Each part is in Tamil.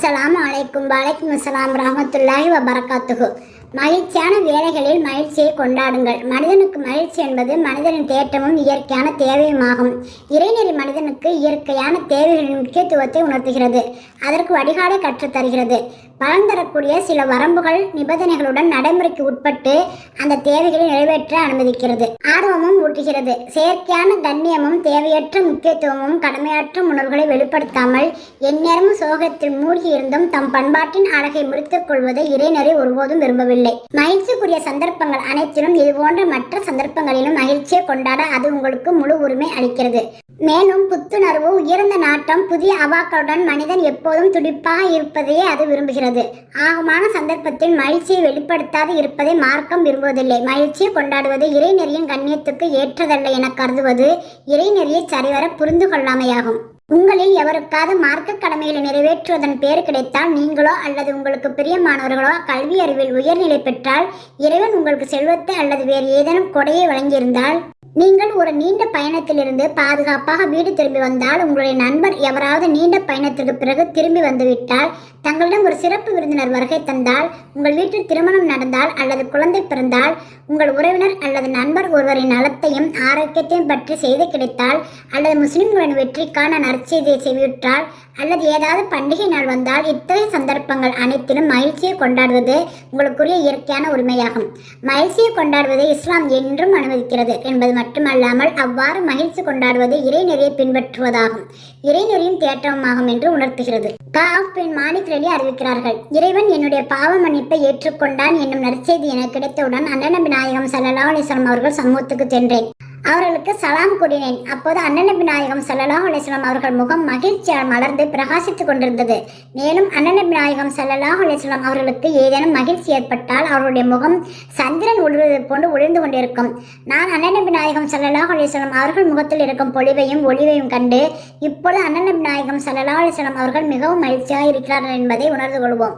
அஸ்ஸலாமு அலைக்கும் வலைக்கும் அஸ்ஸலாம் ரஹ்மத்துல்லாஹி வபரகாத்துஹு. மகிழ்ச்சியான வேலைகளில் மகிழ்ச்சியை கொண்டாடுங்கள். மனிதனுக்கு மகிழ்ச்சி என்பது மனிதனின் தேட்டமும் இயற்கையான தேவையுமாகும். இறைநெறி மனிதனுக்கு இயற்கையான தேவைகளின் முக்கியத்துவத்தை உணர்த்துகிறது. அதற்கு வழிகாலை கற்றுத்தருகிறது. பலன் தரக்கூடிய சில வரம்புகள் நிபந்தனைகளுடன் நடைமுறைக்கு உட்பட்டு அந்த தேவைகளை நிறைவேற்ற அனுமதிக்கிறது. ஆர்வமும் ஊட்டுகிறது. செயற்கையான கண்ணியமும் தேவையற்ற முக்கியத்துவமும் கடமையற்ற உணர்வுகளை வெளிப்படுத்தாமல் எந்நேரமும் சோகத்தில் மூழ்கி இருந்தும் தம் பண்பாட்டின் அழகை முடித்துக் கொள்வதை இறைநெறி ஒருபோதும் விரும்பவில்லை. மகிழ்ச்சிக்குரிய சந்தர்ப்பங்கள் அனைத்திலும் இதுபோன்ற மற்ற சந்தர்ப்பங்களிலும் மகிழ்ச்சியை கொண்டாட அது உங்களுக்கு முழு உரிமை அளிக்கிறது. மேலும் புத்துணர்வு, உயர்ந்த நாட்டம், புதிய அவாக்களுடன் மனிதன் எப்போதும் துடிப்பாக இருப்பதையே அது விரும்புகிறது. ஆகமான சந்தர்ப்பத்தில் மகிழ்ச்சியை வெளிப்படுத்தாது இருப்பதை மார்க்கம் விரும்புவதில்லை. மகிழ்ச்சியை கொண்டாடுவது இறைநெறியின் கண்ணியத்துக்கு ஏற்றதல்ல என கருதுவது இறைநெறியை சரிவர புரிந்து கொள்ளாமையாகும். உங்களில் எவருக்காவது மார்க்க கடமைகளை நிறைவேற்றுவதன் பேர் கிடைத்தால் நீங்களோ அல்லது உங்களுக்கு பிரியமானவர்களோ கல்வி அறிவில் உயர்நிலை பெற்றால், இறைவன் உங்களுக்கு செல்வத்தை அல்லது வேறு ஏதேனும் கொடையை வழங்கியிருந்தால், நீங்கள் ஒரு நீண்ட பயணத்திலிருந்து பாதுகாப்பாக வீடு திரும்பி வந்தால், உங்களுடைய நண்பர் எவராவது நீண்ட பயணத்திற்கு பிறகு திரும்பி வந்துவிட்டால், தங்களிடம் ஒரு சிறப்பு விருந்தினர் வருகை தந்தால், உங்கள் வீட்டில் திருமணம் நடந்தால் அல்லது குழந்தை பிறந்தால், உங்கள் உறவினர் அல்லது நண்பர் ஒருவரின் நலத்தையும் ஆரோக்கியத்தையும் பற்றி செய்தி கிடைத்தால், அல்லது முஸ்லிம்களின் வெற்றிக்கான நற்செய்தியை செவியுற்றால், அல்லது ஏதாவது பண்டிகை நாள் வந்தால், இத்தகைய சந்தர்ப்பங்கள் அனைத்திலும் மகிழ்ச்சியை கொண்டாடுவது உங்களுக்குரிய இயற்கையான உரிமையாகும். மகிழ்ச்சியை கொண்டாடுவதை இஸ்லாம் என்றும் அனுமதிக்கிறது என்பது மட்டுமல்லாமல் அவ்வாறு மகிழ்ச்சி கொண்டாடுவது இறைநெறியை பின்பற்றுவதாகும், இறைநெறியும் தேற்றமாகும் என்று உணர்த்துகிறது. காப் பின் மாலிக் ரலி அறிவிக்கிறார்கள், இறைவன் என்னுடைய பாவ மன்னிப்பை ஏற்றுக்கொண்டான் என்னும் நற்செய்தி எனக்கு கிடைத்தவுடன் அண்ணன் நபி நாயகம் ஸல்லல்லாஹு அலைஹி வஸல்லம் அவர்கள் சமூகத்துக்கு சென்றேன். அவர்களுக்கு சலாம் கூறினேன். அப்போது அண்ணன் நபி நாயகம் ஸல்லல்லாஹு அலைஹி வஸல்லம் அவர்கள் முகம் மகிழ்ச்சியால் மலர்ந்து பிரகாசித்துக் கொண்டிருந்தது. மேலும் அண்ணன் நபி நாயகம் ஸல்லல்லாஹு அலைஹி வஸல்லம் அவர்களுக்கு ஏதேனும் மகிழ்ச்சி ஏற்பட்டால் அவருடைய முகம் சந்திரன் ஒளிர்வது போன்று ஒளிர்ந்து கொண்டிருக்கும். நான் அண்ணன் நபி நாயகம் ஸல்லல்லாஹு அலைஹி வஸல்லம் அவர்கள் முகத்தில் இருக்கும் பொலிவையும் ஒளிவையும் கண்டு, இப்பொழுது அண்ணன் நபி நாயகம் ஸல்லல்லாஹு அலைஹி வஸல்லம் அவர்கள் மிகவும் மகிழ்ச்சியாக இருக்கிறார்கள் என்பதை உணர்ந்து கொள்வோம்.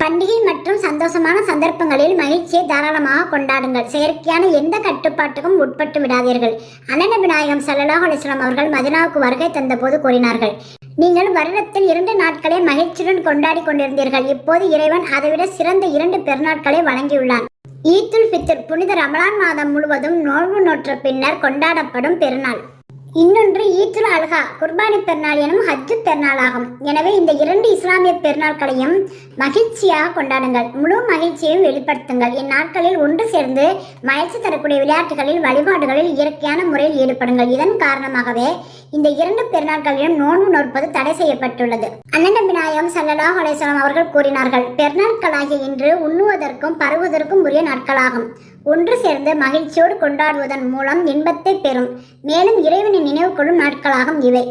பண்டிகை மற்றும் சந்தோஷமான சந்தர்ப்பங்களில் மகிழ்ச்சியை தாராளமாக கொண்டாடுங்கள். செயற்கையான எந்த கட்டுப்பாட்டுக்கும் உட்பட்டு விடாதீர்கள். அண்ணன் நபி நாயகம் ஸல்லல்லாஹு அலைஹி வஸல்லம் அவர்கள் மதீனாவுக்கு வருகை தந்தபோது கூறினார்கள், நீங்கள் வருடத்தில் 2 நாட்களை மகிழ்ச்சியுடன் கொண்டாடி கொண்டிருந்தீர்கள். இப்போது இறைவன் அதைவிட சிறந்த 2 பெருநாட்களை வழங்கியுள்ளான். ஈத்துல் ஃபித்ர் புனித ரமலான் மாதம் முழுவதும் நோன்பு நோற்ற பின்னர் கொண்டாடப்படும் பெருநாள். இன்னொன்று ஈத்துல் அல்ஹா குர்பானி பெருநாள் எனும் ஹஜ்ஜு பெருநாள் ஆகும். எனவே இந்த 2 இஸ்லாமிய பெருநாட்களையும் மகிழ்ச்சியாக கொண்டாடுங்கள். முழு மகிழ்ச்சியையும் வெளிப்படுத்துங்கள். இந்நாட்களில் ஒன்று சேர்ந்து மகிழ்ச்சி தரக்கூடிய விளையாட்டுகளில், வழிபாடுகளில் இயற்கையான முறையில் ஈடுபடுங்கள். இதன் காரணமாகவே இந்த 2 பெருநாட்களிலும் நோன்பு நோற்பது தடை செய்யப்பட்டுள்ளது. அண்ணன் நபி நாயகம் ஸல்லல்லாஹு அலைஹி வஸல்லம் அவர்கள் கூறினார்கள், பெருநாட்களாகிய இன்று உண்ணுவதற்கும் பருகுவதற்கும் உரிய நாட்களாகும். ஒன்று சேர்ந்து மகிழ்ச்சியோடு கொண்டாடுவதன் மூலம் இன்பத்தை பெறும். மேலும் இறைவனை நினைவு கொள்ளும் நாட்களாகும் இவை.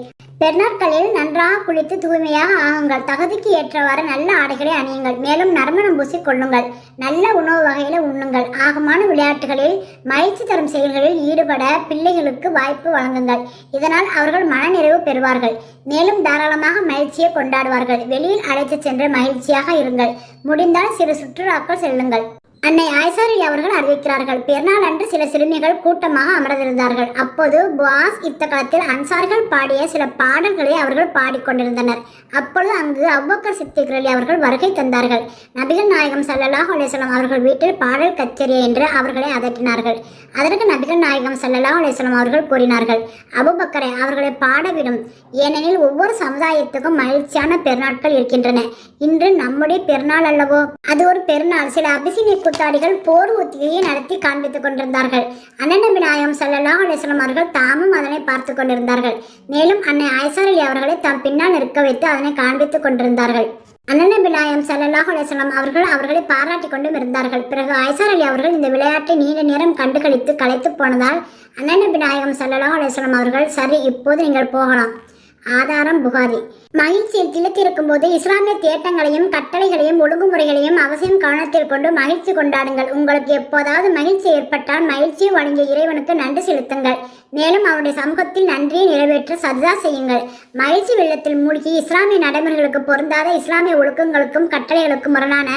பெருநாட்களில் நன்றாக குளித்து தூய்மையாக ஆகுங்கள். தகுதிக்கு ஏற்றவாறு நல்ல ஆடைகளை அணியுங்கள். மேலும் நறுமணம் பூசி கொள்ளுங்கள். நல்ல உணவு வகைகளை உண்ணுங்கள். ஆகமான விளையாட்டுகளில், மகிழ்ச்சி தரும் செயல்களில் ஈடுபட பிள்ளைகளுக்கு வாய்ப்பு வழங்குங்கள். இதனால் அவர்கள் மனநிறைவு பெறுவார்கள். மேலும் தாராளமாக மகிழ்ச்சியை கொண்டாடுவார்கள். வெளியில் அழைத்து சென்று மகிழ்ச்சியாக இருங்கள். முடிந்தால் சிறு சுற்றுலாக்கள் செல்லுங்கள். அன்னை ஆயிஷா அவர்கள் அறிவிக்கிறார்கள், பெருநாள் அன்று சில சிறுமிகள் கூட்டமாக அமர்ந்திருந்தார்கள். அப்போது புஆஸ் யுத்தகாலத்தில் அன்சார்கள் பாடிய சில பாடல்களை அவர்கள் பாடிக்கொண்டிருந்தனர். அப்பொழுது அங்கு அபூபக்கர் சித்திக் ரலி அவர்கள் வருகை தந்தார்கள். நபிகள் நாயகம் ஸல்லல்லாஹு அலைஹி வஸல்லம் அவர்கள் வீட்டில் பாடல் கச்சேரி என்று அவர்களை அதட்டினார்கள். அதற்கு நபிகள் நாயகம் ஸல்லல்லாஹு அலைஹி வஸல்லம் அவர்கள் கூறினார்கள், அபூபக்கரை அவர்களை பாடவிடும். ஏனெனில் ஒவ்வொரு சமுதாயத்துக்கும் மகிழ்ச்சியான பெருநாட்கள் இருக்கின்றன. இன்று நம்முடைய பெருநாள் அல்லவோ? அது ஒரு பெருநாள். சில அபிசீனிய கூத்தாடிகள் போர் ஒத்திகையை நடத்தி காண்பித்துக் கொண்டிருந்தார்கள். அண்ணன் நபி நாயகம் ஸல்லல்லாஹு அலைஹி வஸல்லம் அவர்கள் தாமும் அதனை பார்த்து கொண்டிருந்தார்கள். மேலும் அன்னை ஆயிஷா அவர்களை தாம் பின்னால் நிற்க வைத்து அதனை காண்பித்துக் கொண்டிருந்தார்கள். அண்ணன் நபி நாயகம் ஸல்லல்லாஹு அலைஹி வஸல்லம் அவர்கள் அவர்களை பாராட்டி கொண்டும் இருந்தார்கள். பிறகு ஆயிஷா அவர்கள் இந்த விளையாட்டை நீண்ட நேரம் கண்டுகளித்து களைத்து போனதால் அண்ணன் நபி நாயகம் ஸல்லல்லாஹு அலைஹி வஸல்லம் அவர்கள், சரி, இப்போது நீங்கள் போகலாம். ஆதாரம் புகாரி. மகிழ்ச்சியில் திளைத்திருக்கும் போது இஸ்லாமிய தேட்டங்களையும் கட்டளைகளையும் ஒழுங்குமுறைகளையும் அவசியம் கவனத்தில் கொண்டு மகிழ்ச்சி கொண்டாடுங்கள். உங்களுக்கு எப்போதாவது மகிழ்ச்சி ஏற்பட்டால் மகிழ்ச்சியை வழங்கிய இறைவனுக்கு நன்றி செலுத்துங்கள். மேலும் அவருடைய சமூகத்தில் நன்றியை நிறைவேற்ற சஜ்தா செய்யுங்கள். மகிழ்ச்சி வெள்ளத்தில் மூழ்கி இஸ்லாமிய நடைமுறைகளுக்கு பொருந்தாத இஸ்லாமிய ஒழுக்கங்களுக்கும் கட்டளைகளுக்கும் முரணான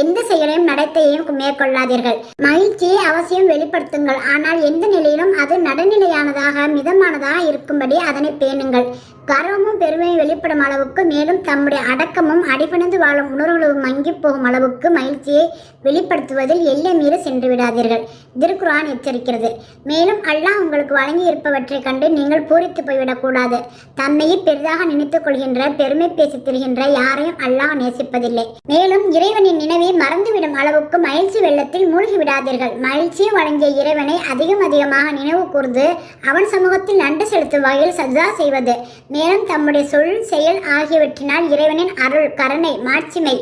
எந்த செயலையும் நடத்தையையும் மேற்கொள்ளாதீர்கள். மகிழ்ச்சியை அவசியம் வெளிப்படுத்துங்கள். ஆனால் எந்த நிலையிலும் அது நடுநிலையானதாக, மிதமானதாக இருக்கும்படி அதனை பேணுங்கள். கர்வமும் பெருமையும் வெளிப்படும் அளவுக்கு, மேலும் தம்முடைய அடக்கமும் அடிபணிந்து வாழும் உணர்வுகளும் மங்கி போகும் அளவுக்கு மகிழ்ச்சியை வெளிப்படுத்துவதில் எல்லை மீறி சென்று விடாதீர்கள். திருக்குர்ஆன் எச்சரிக்கிறது. மேலும் அல்லாஹ் உங்களுக்கு வழங்கி இருப்பவற்றை கண்டு நீங்கள் பூரித்து போய்விடக்கூடாது. தம்மையே பெரிதாக நினைத்துக் கொள்கின்ற, பெருமை பேசித் திரிகின்ற யாரையும் அல்லாஹ் நேசிப்பதில்லை. மேலும் இறைவனின் நினைவை மறந்துவிடும் அளவுக்கு மகிழ்ச்சி வெள்ளத்தில் மூழ்கி விடாதீர்கள். மகிழ்ச்சியை வழங்கிய இறைவனை அதிகமாக நினைவு கூர்ந்து அவன் சமூகத்தில் நன்றி செலுத்தும் வகையில் சஜ்தா செய்வது, மேலும் தம்முடைய சொல், செயல் ஆகியவற்றினால் இறைவனின் அருள், கருணை, மாட்சிமை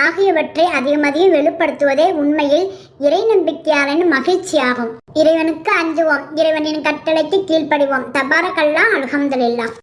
ஆகியவற்றை அதிகம் வெளிப்படுத்துவதே உண்மையில் இறை நம்பிக்கையாளரின் மகிழ்ச்சியாகும். இறைவனுக்கு அஞ்சுவோம், இறைவனின் கட்டளைக்கு கீழ்ப்படிவோம். தபாரக்கல்லாஹ், அல்ஹம்துலில்லாஹ்.